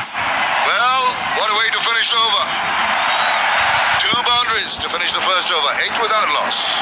runs. Well, what a way to finish the over. 2 boundaries to finish the first over. 8 without loss.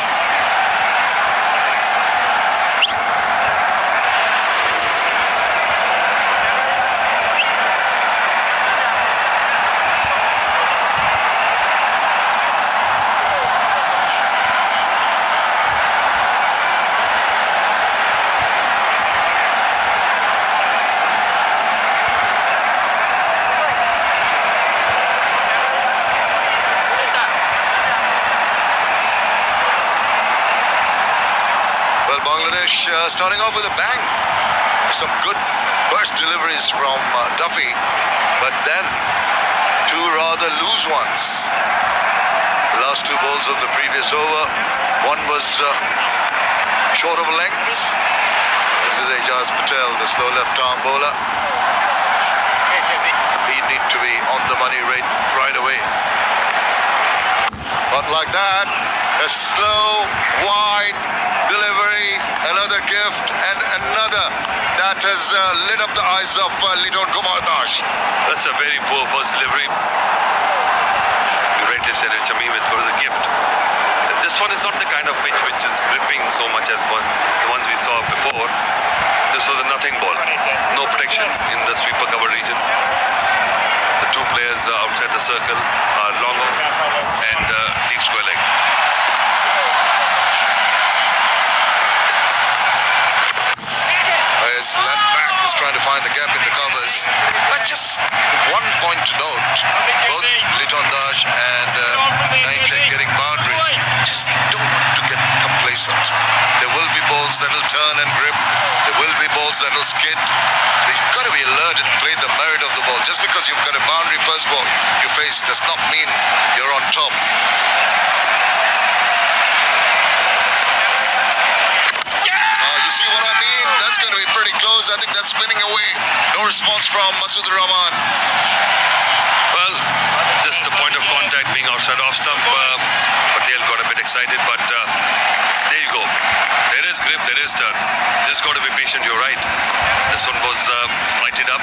Bangladesh starting off with a bang. Some good burst deliveries from Duffy, but then 2 rather loose ones. The last 2 balls of the previous over, one was short of length. This is Ajaz Patel, the slow left-arm bowler. He'd need to be on the money right away. But like that, a slow, wide delivery, another gift, and another that has lit up the eyes of Liton Kumar Das. That's a very poor first delivery. You rightly said it, Jamim, it was a gift. This one is not the kind of pitch which is gripping so much as the ones we saw before. This was a nothing ball. No protection in the sweeper cover region. The 2 players outside the circle are long off and deep square leg. As left back is trying to find the gap in the covers. But just one point to note, both Liton Das and Newzland getting boundaries. Just don't want to get complacent. There will be balls that will turn and grip. There will be balls that will skid. So you've got to be alert and play the merit of the ball. Just because you've got a boundary first ball you face does not mean you're on top. You see what I mean? That's going to be pretty close. I think that's spinning away. No response from Masood Rahman. Well, just the point of contact being outside off stump. Patel got a bit excited, but there you go. There is grip, there is turn. Just got to be patient, you're right. This one was flighted up.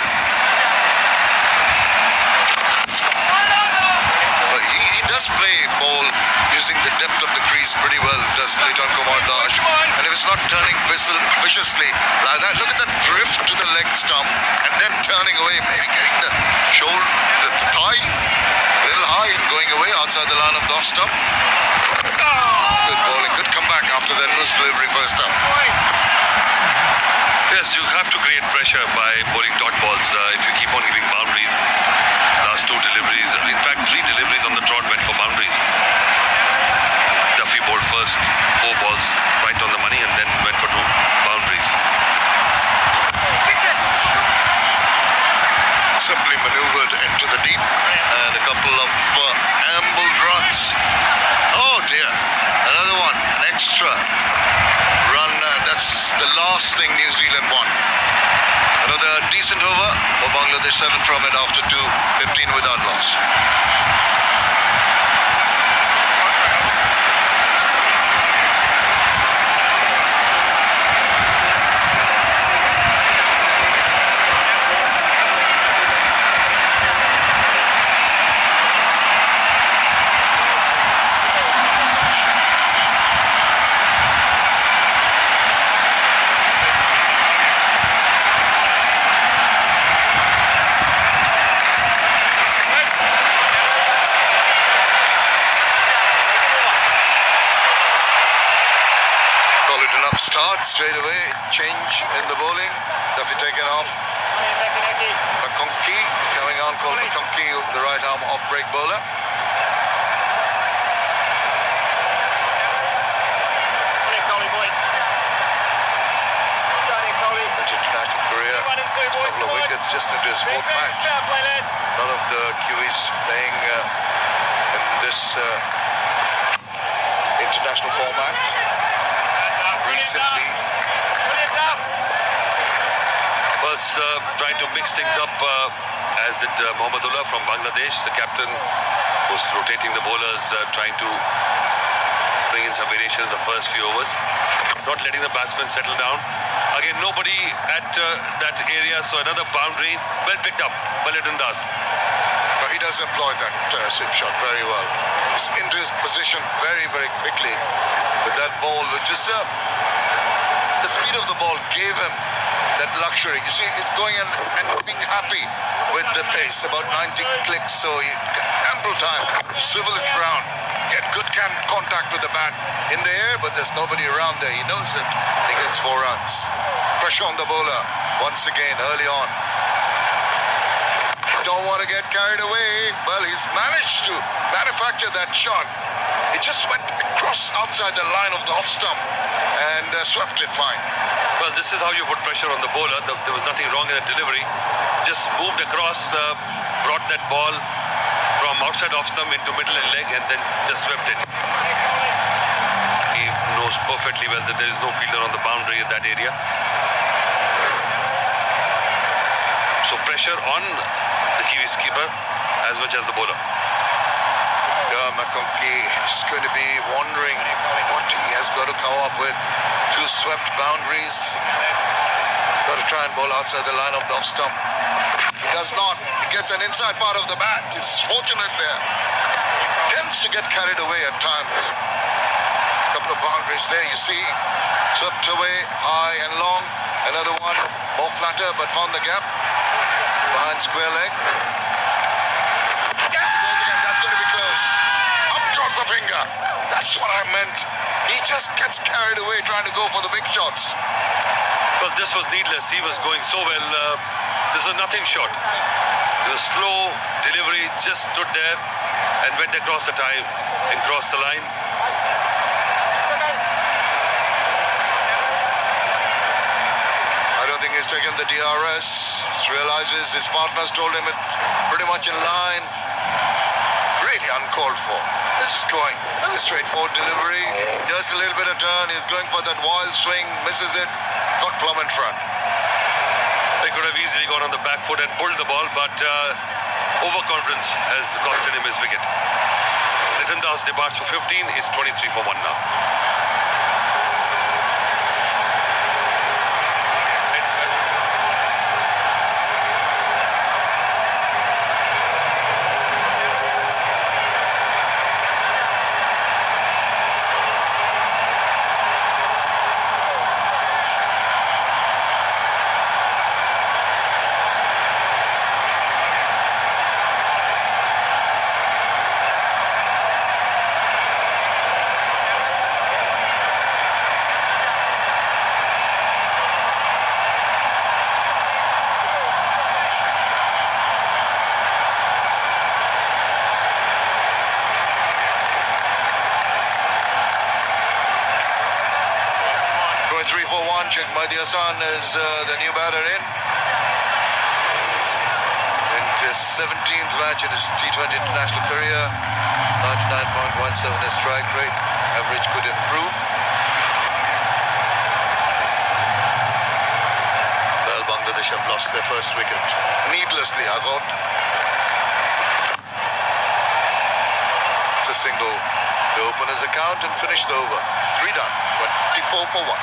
He does play ball using the depth of the crease pretty well, does Liton Kumar Das. And if it's not turning viciously like that, look at that drift to the leg stump and then turning away, maybe getting the shoulder, the thigh a little high and going away outside the line of the off stump. Good bowling, good comeback after that loose delivery first up. Yes, you have to create pressure by bowling dot balls if you keep on giving boundaries. Last 2 deliveries, in fact 3 deliveries on the trot went for boundaries. Duffy bowled first 4 balls right on the money and then went for 2 boundaries. Simply maneuvered into the deep and a couple of ambled runs. Oh dear, another one, an extra run. That's the last thing New Zealand won. Another decent over for Bangladesh, 7 from it after 2, 15 without loss. Start straight away, change in the bowling. Duffy taken off. McConkey coming on, called McConkey, the right arm off break bowler. International career, a couple of wickets just into his 4th match. A lot of the Kiwis playing in this international format. Recently was trying to mix things up as did Mohammedullah from Bangladesh, the captain, was rotating the bowlers, trying to bring in some variation in the first few overs. Not letting the batsmen settle down. Again, nobody at that area, so another boundary. Well picked up by Liton Das. He does employ that slip shot very well. He's into his position very, very quickly with that ball, which is the speed of the ball gave him that luxury. You see, he's going and being happy with the pace, about 90 clicks, so he ample time to swivel it around, get good contact with the bat in the air, but there's nobody around there. He knows it. He gets 4 runs. Pressure on the bowler once again early on. Don't want to get carried away. Well, he's managed to manufacture that shot. It just went across outside the line of the off stump and swept it fine. Well, this is how you put pressure on the bowler. There was nothing wrong in the delivery. Just moved across, brought that ball from outside off stump into middle and leg, and then just swept it. He knows perfectly well that there is no fielder on the boundary in that area. So pressure on the Kiwis keeper as much as the bowler. McConkey is going to be wondering what he has got to come up with. 2 swept boundaries. Got to try and bowl outside the line of the off stump. He does not. He gets an inside part of the bat. He's fortunate there. Tends to get carried away at times. A couple of boundaries there, you see. Swept away high and long. Another one more flatter, but found the gap behind square leg. That's going to be close. Up across the finger. That's what I meant. He just gets carried away trying to go for the big shots. Well, this was needless. He was going so well. This was nothing short. It was slow delivery, just stood there and went across the time and crossed the line. I don't think he's taken the DRS. He realizes his partners told him it pretty much in line. Really uncalled for. This is going a straightforward delivery. Just a little bit of turn. He's going for that wild swing. Misses it. Got plumb in front. They could have easily gone on the back foot and pulled the ball, but overconfidence has costed him his wicket. Liton Das departs for 15. Is 23 for 1 now. Mahdi Hassan is the new batter in his 17th match in his T20 international career. 99.17 is strike rate. Average could improve. Well, Bangladesh have lost their first wicket. Needlessly, I thought. It's a single to open his account and finish the over. 3 done. 24 for 1.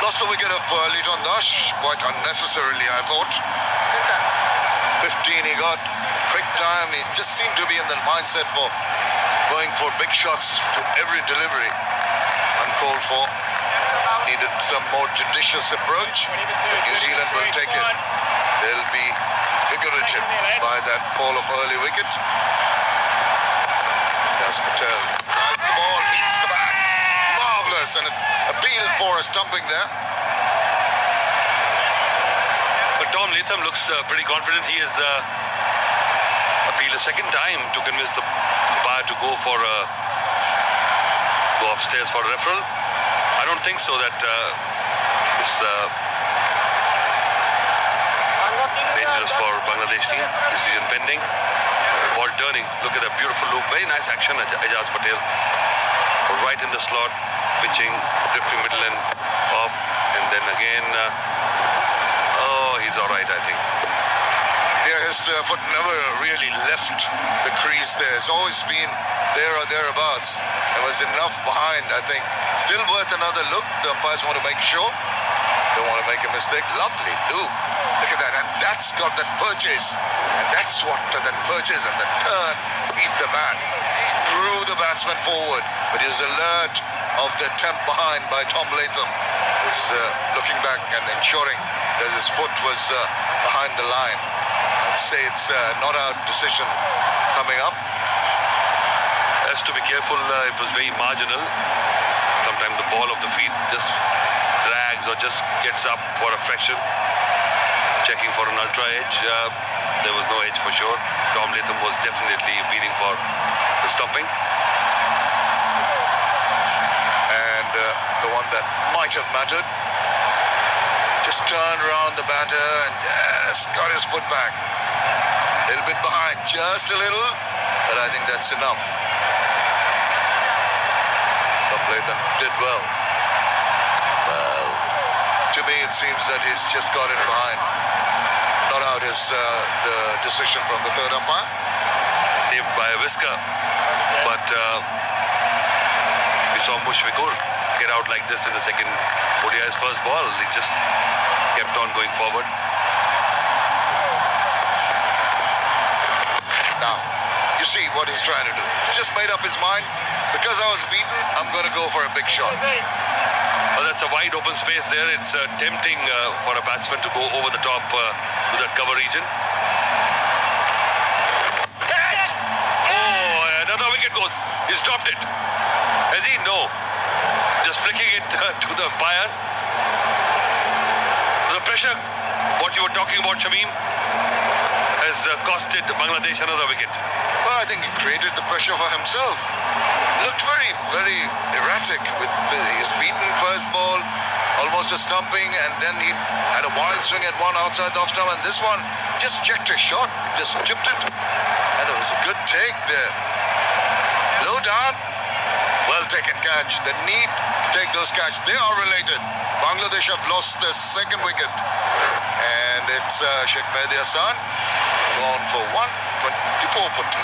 Lost the wicket of Liton Das, quite unnecessarily, I thought. 15 he got, quick time. He just seemed to be in the mindset for going for big shots to every delivery. Uncalled for. Needed some more judicious approach. New Zealand will take it. They'll be figurative by that fall of early wicket. Das Patel drives the ball, hits the bat. Marvellous, and appeal for a stumping there. But Tom Latham looks pretty confident. He is a appeal a second time to convince the umpire to go upstairs for a referral. I don't think so that it's dangerous for Bangladesh team. Decision pending. Ball turning. Look at that beautiful loop. Very nice action, Ajaz Patel. Right in the slot, pitching, drifting middle and off, and then again. He's all right, I think. Yeah, his foot never really left the crease there. It's always been there or thereabouts. There was enough behind, I think. Still worth another look. The umpires want to make sure. Don't want to make a mistake. Lovely loop. Look at that. And that's got that purchase. And that's what that purchase and the turn beat the bat. Drew the batsman forward. But he was alert of the attempt behind by Tom Latham. He's looking back and ensuring that his foot was behind the line. I'd say it's not out decision coming up. Has to be careful. It was very marginal. Sometimes the ball of the feet just drags or just gets up for a fraction. Checking for an ultra edge. There was no edge for sure. Tom Latham was definitely appealing for the stopping. And the one that might have mattered. Just turned around the batter and just got his foot back. A little bit behind, just a little, but I think that's enough. Tom Latham did well. Well, to me it seems that he's just got it behind. Not out is the decision from the third umpire. Saved by a whisker, but we saw Mushfiqur get out like this in the second ODI's first ball. He just kept on going forward. Now, you see what he's trying to do. He's just made up his mind. Because I was beaten, I'm going to go for a big shot. Well, that's a wide open space there. It's tempting for a batsman to go over the top to that cover region. Oh, another wicket goal. He's dropped it. Has he? No. Just flicking it to the umpire. The pressure, what you were talking about, Shamim, has costed Bangladesh another wicket. Well, I think he created the pressure for himself. Looked very, very erratic. His beaten first ball, almost a stumping, and then he had a wild swing at one outside the off stump, and this one just checked a shot, just chipped it, and it was a good take there. Low down, well taken catch. The need to take those catches, they are related. Bangladesh have lost their second wicket, and it's Sheikh Mehdi Hassan gone for 124 for 2.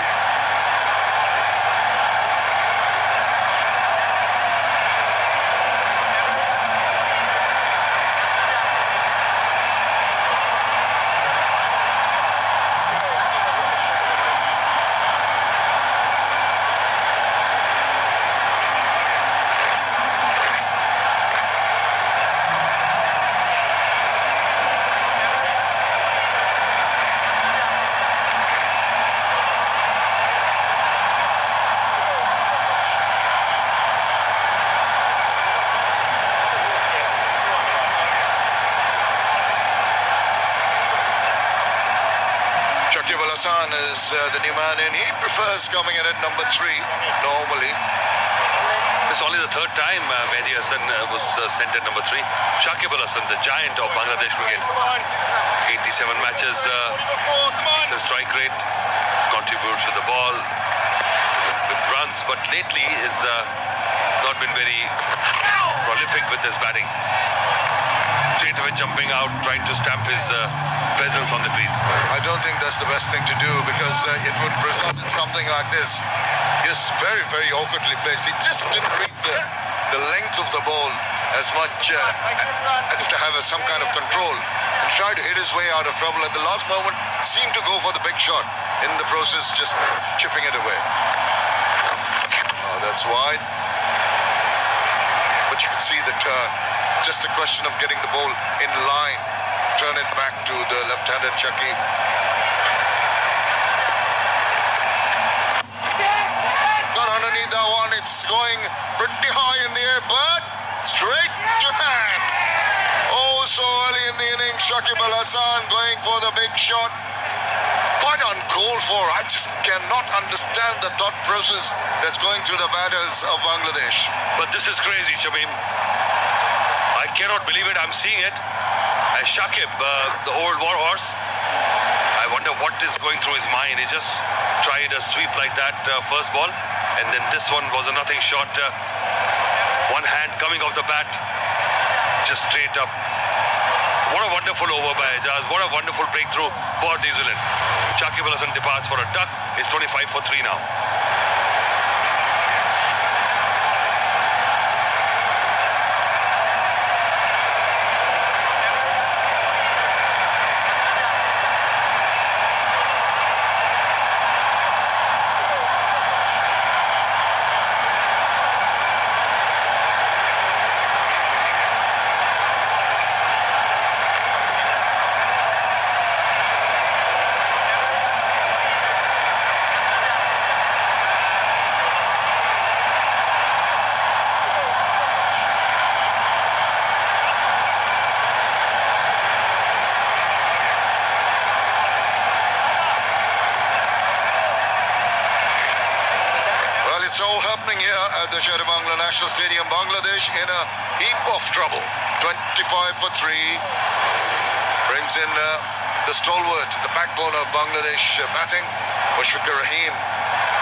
Hassan is the new man in. He prefers coming in at number 3 normally. It's only the third time Mehdi Hassan was sent at number 3. Shakib Al Hasan, the giant of Bangladesh cricket. 87 matches, decent strike rate, contributes to the ball with runs, but lately is not been very prolific with his batting. Straight away jumping out, trying to stamp his presence on the crease. I don't think that's the best thing to do, because it would result in something like this. He's very, very awkwardly placed. He just didn't read the length of the ball as much as if to have some kind of control, and tried to hit his way out of trouble at the last moment. Seemed to go for the big shot, in the process just chipping it away. Oh, that's wide, but you can see the turn. Just a question of getting the ball in line, turn it back to the left-handed Shakib. Got underneath that one. It's going pretty high in the air, but straight to hand. Oh, so early in the inning, Shakib Al Hasan going for the big shot. quite uncalled for. I just cannot understand the thought process that's going through the batters of Bangladesh. But this is crazy, Shamim. I cannot believe it. I'm seeing it. As Shakib, the old war horse, I wonder what is going through his mind. He just tried a sweep like that first ball, and then this one was a nothing shot. One hand coming off the bat, just straight up. What a wonderful over by Ajaz. What a wonderful breakthrough for New Zealand. Shakib Al Hasan departs for a duck. It's 25 for 3 now. It's all happening here at the Sher-e-Bangla National Stadium. Bangladesh in a heap of trouble. 25 for 3. Brings in the stalwart, the backbone of Bangladesh batting, Mushfiqur Rahim,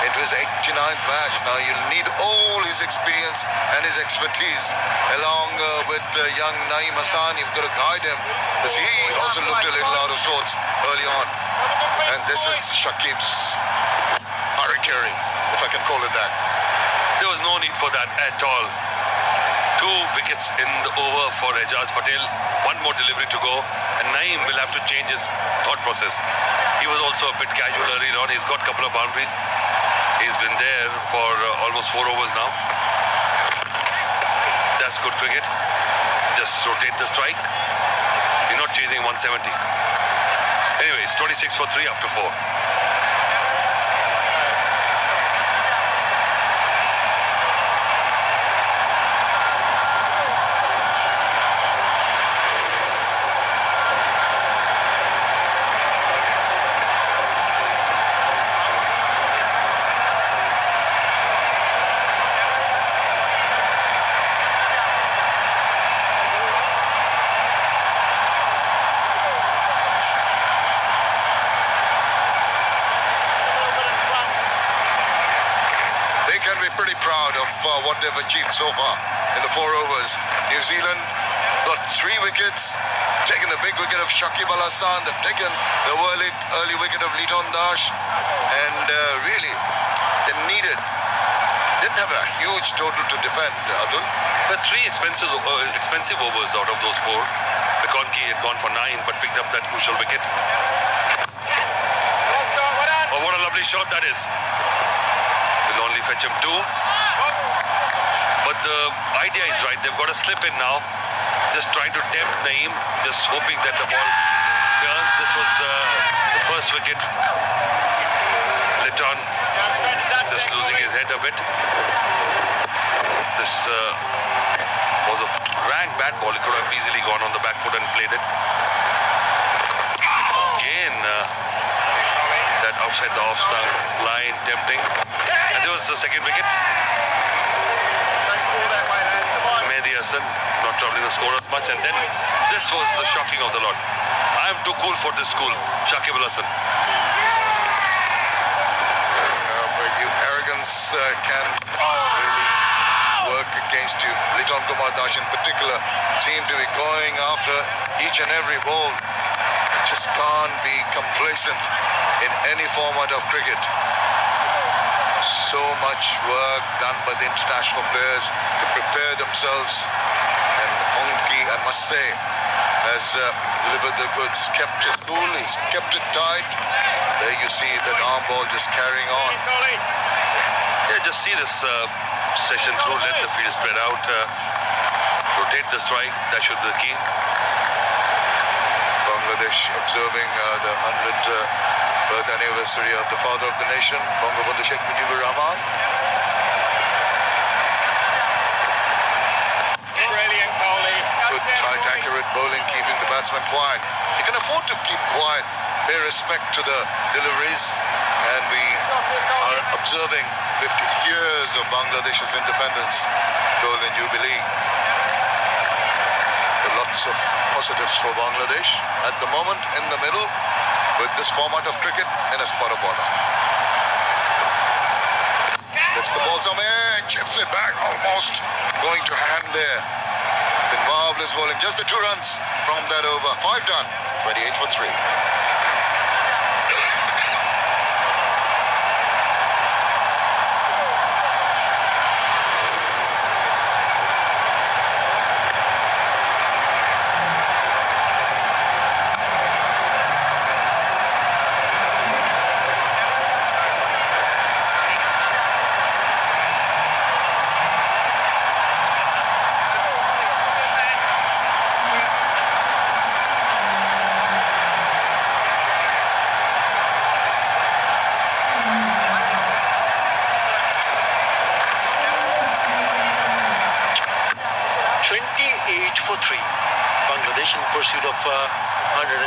into his 89th match. Now you'll need all his experience and his expertise along with young Naeem Hassan. You've got to guide him because he also looked a little out of sorts early on. And this is Shakib's Harakiri, if I can call it that. There was no need for that at all. 2 wickets in the over for Ajaz Patel. 1 more delivery to go, and Naeem will have to change his thought process. He was also a bit casual early on. He's got a couple of boundaries. He's been there for almost 4 overs now. That's good cricket. Just rotate the strike. You're not chasing 170. Anyway, it's 26 for 3 after 4. Can be pretty proud of what they've achieved so far in the 4 overs. New Zealand got 3 wickets, taken the big wicket of Shakib Al Hasan, they've taken the early wicket of Liton Dash, and really didn't have a huge total to defend, Atul. But 3 expensive overs out of those 4. McConkey had gone for 9 but picked up that crucial wicket. Oh, what a lovely shot that is. Will only fetch him 2. But the idea is right. They've got to slip in now. Just trying to tempt Naeem. Just hoping that the ball turns. This was the first wicket. Liton just losing his head a bit. This was a rank bad ball. He could have easily gone on the back foot and played it. Again, that outside the off-stump line tempting. And there was the second wicket. Mehdi Hasan not troubling the score as much. And then this was the shocking of the lot. I am too cool for this school. Shakib Al Hasan. Your arrogance can really work against you. Liton Kumar Dash in particular seemed to be going after each and every ball. Just can't be complacent in any format of cricket. So much work done by the international players to prepare themselves, and Onki, I must say, has delivered the goods. He's kept his cool, he's kept it tight. There you see that arm ball just carrying on. Yeah, just see this session through. Let the field spread out. Rotate the strike. That should be the key. Bangladesh observing the 100th birth anniversary of the father of the nation, Bangabandhu Sheikh Mujibur Rahman. Brilliant, Kohli. Good, tight, accurate bowling, keeping the batsman quiet. You can afford to keep quiet pay respect to the deliveries, and we are observing 50 years of Bangladesh's independence, Golden Jubilee. Lots of positives for Bangladesh at the moment in the middle with this format of cricket in a spot of border. Gets the ball somewhere, chips it back, almost going to hand there. The marvelous bowling, just the 2 runs from that over. 5 done, 28 for 3. 28 for 3. Bangladesh in pursuit of 128.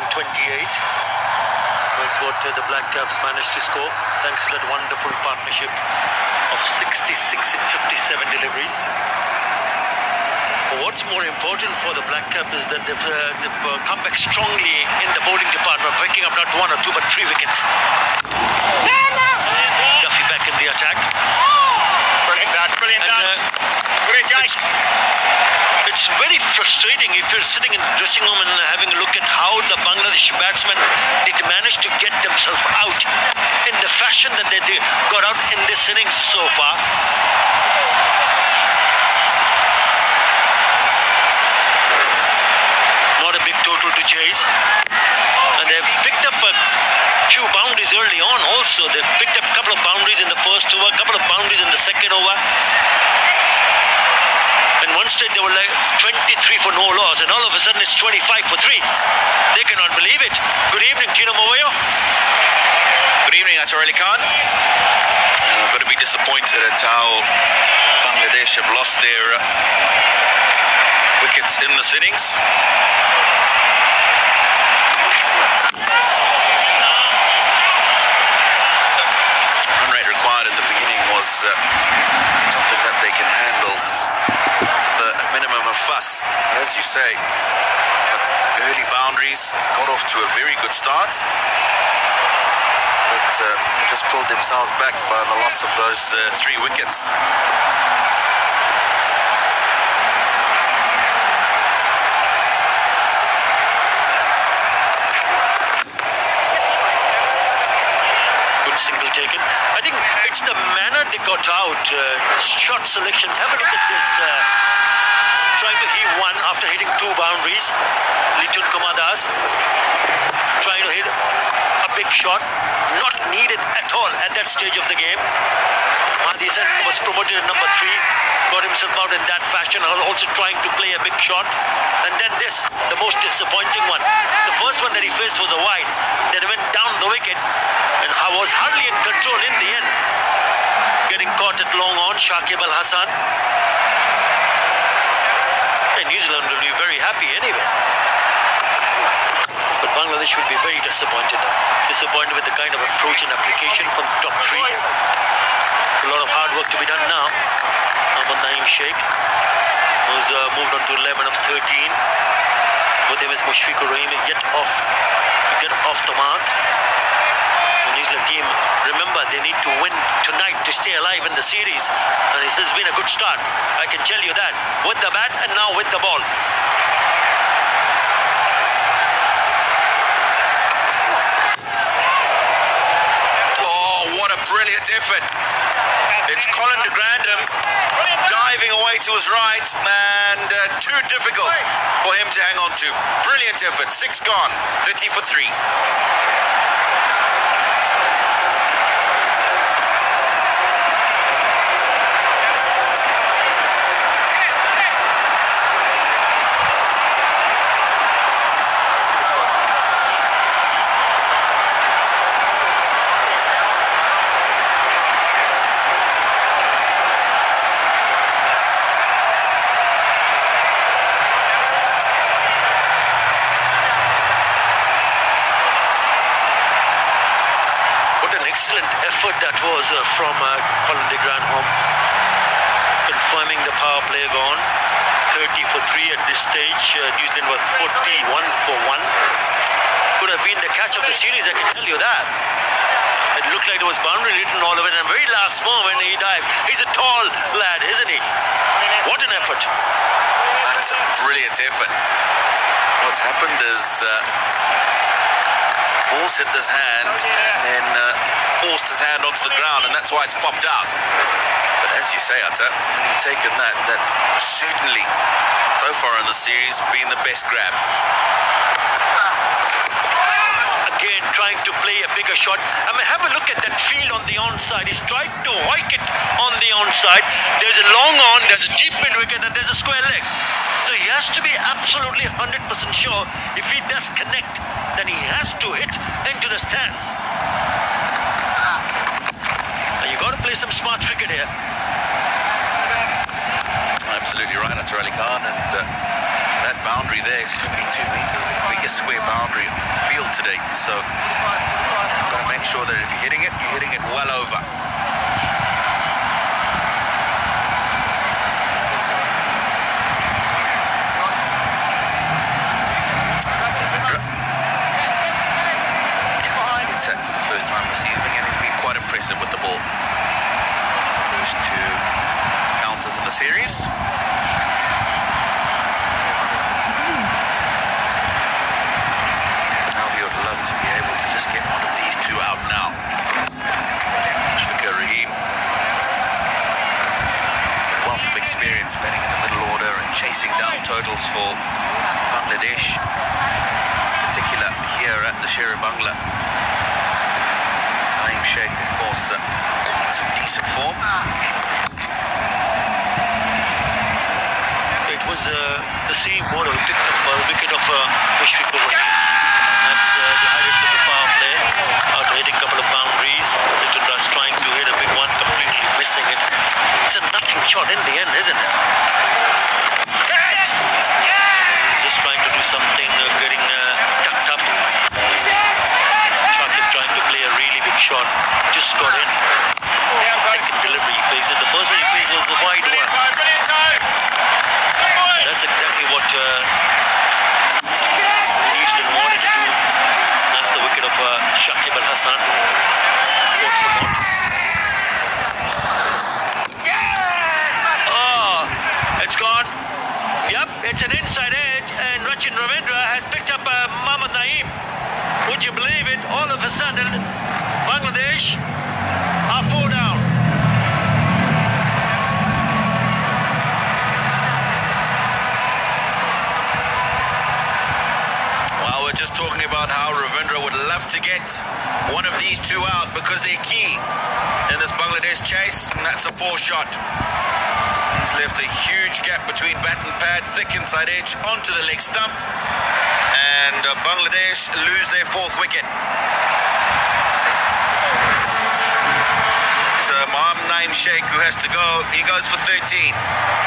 That's what the Black Caps managed to score thanks to that wonderful partnership of 66 and 57 deliveries. What's more important for the Black Cap is that they've come back strongly in the bowling department, picking up not 1 or 2 but 3 wickets. Duffy back in the attack. Brilliant dodge, brilliant dodge. Great dodge. It's very frustrating if you're sitting in the dressing room and having a look at how the Bangladesh batsmen did manage to get themselves out in the fashion that they got out in this innings so far. Not a big total to chase. And they've picked up a few boundaries early on also. They've picked up a couple of boundaries in the first over, a couple of boundaries in the second over. And one stage they were like 23 for no loss, and all of a sudden it's 25 for 3. They cannot believe it. Good evening, Tino Movayo. Good evening, Atar Ali Khan. Got to be disappointed at how Bangladesh have lost their wickets in this innings. Run rate required at the beginning was something that they can handle with a minimum of fuss. But as you say, early boundaries got off to a very good start. But they just pulled themselves back by the loss of those 3 wickets. Good single taken. I think it's the manner they got out. Shot selections. Have a look at this. Trying to heave one after hitting 2 boundaries. Litun Kumadas trying to hit a big shot. Not needed at all at that stage of the game. Mahdi Hasan was promoted at number 3. Got himself out in that fashion. Also trying to play a big shot. And then this, the most disappointing one. The first one that he faced was a wide. Then he went down the wicket and was hardly in control in the end. Getting caught at long on, Shakib Al Hasan. And New Zealand will be very happy anyway. But Bangladesh will be very disappointed. Disappointed with the kind of approach and application from the top 3. A lot of hard work to be done now. Ahmad Naeem Sheikh, who's moved on to 11 of 13. With him is Mushfiqur Rahim get off the mark. The New Zealand team, remember, they need to win tonight to stay alive in the series. And this has been a good start. I can tell you that. With the bat and now with the ball. Oh, what a brilliant effort. It's Colin de Grandin diving away to his right, and too difficult for him to hang on to. Brilliant effort. 6 gone. 30 for 3. excellent effort that was from Colin de Granholm, confirming the power play gone. 30 for 3 at this stage. Newzland was 41 for 1. Could have been the catch of the series, I can tell you that. It looked like it was boundary written all over, and at the very last moment he dived. He's a tall lad, isn't he? What an effort. That's a brilliant effort. What's happened is ball's hit his hand and then forced his hand onto the ground, and that's why it's popped out. But as you say, Atta, when you've taken that's certainly, so far in the series, been the best grab. Again, trying to play a bigger shot. I mean, have a look at that field on the onside. He's tried to hike it on the onside. There's a long on, there's a deep mid wicket, and there's a square leg. So he has to be absolutely 100% sure if he does connect, then he has to hit into the stands. And you got to play some smart cricket here. Absolutely right, that's Ali Khan, and that boundary there, 72 meters, is the biggest square boundary in the field today. So you've got to make sure that if you're hitting it well over. It's for the first time this season, and he's been quite impressive with the ball. First 2 ounces in the series. To be able to just get one of these 2 out now. Shukar Rahim, wealth of experience batting in the middle order and chasing down totals for Bangladesh, in particular here at the Sher Bangla. Naeem Sheikh, of course, some decent form. It was the same ball who picked up a wicket of Mushfiq Rahim. That's the highlights of the power play. Out hitting a couple of boundaries. Littlera's trying to hit a big one, completely missing it. It's a nothing shot in the end, isn't it? He's just trying to do something, getting tucked up. Shakib trying to play a really big shot. Just got in. Second delivery he faced it. The first one he faced was the wide one. That's exactly what Newzland wanted to do. That's the wicket of Shakib Al Hassan. Oh, it's gone. Yep, it's an inside edge, and Rachin Ravindra has picked up Mohammad Naeem. Would you believe it? All of a sudden, Bangladesh are 4 down. Just talking about how Ravindra would love to get one of these 2 out because they're key in this Bangladesh chase, and that's a poor shot. He's left a huge gap between bat and pad, thick inside edge onto the leg stump, and Bangladesh lose their 4th wicket. So Mohammad Naeem Sheikh, who has to go, he goes for 13.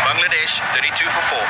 Bangladesh 32 for 4.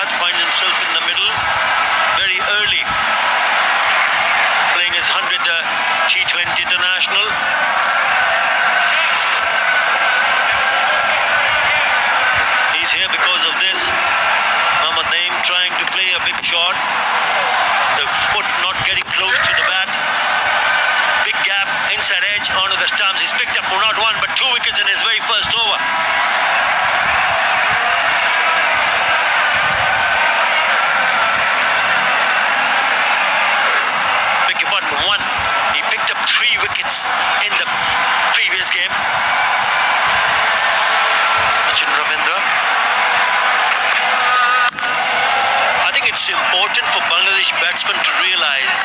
Finds himself in the middle very early, playing his 100th T20 international. He's here because of this. Mohammad Naeem trying to play a big shot, the foot not getting close to the bat. Big gap, inside edge onto the stumps. He's picked up not 1 but 2 wickets in his very first over. it's important for Bangladesh batsmen to realize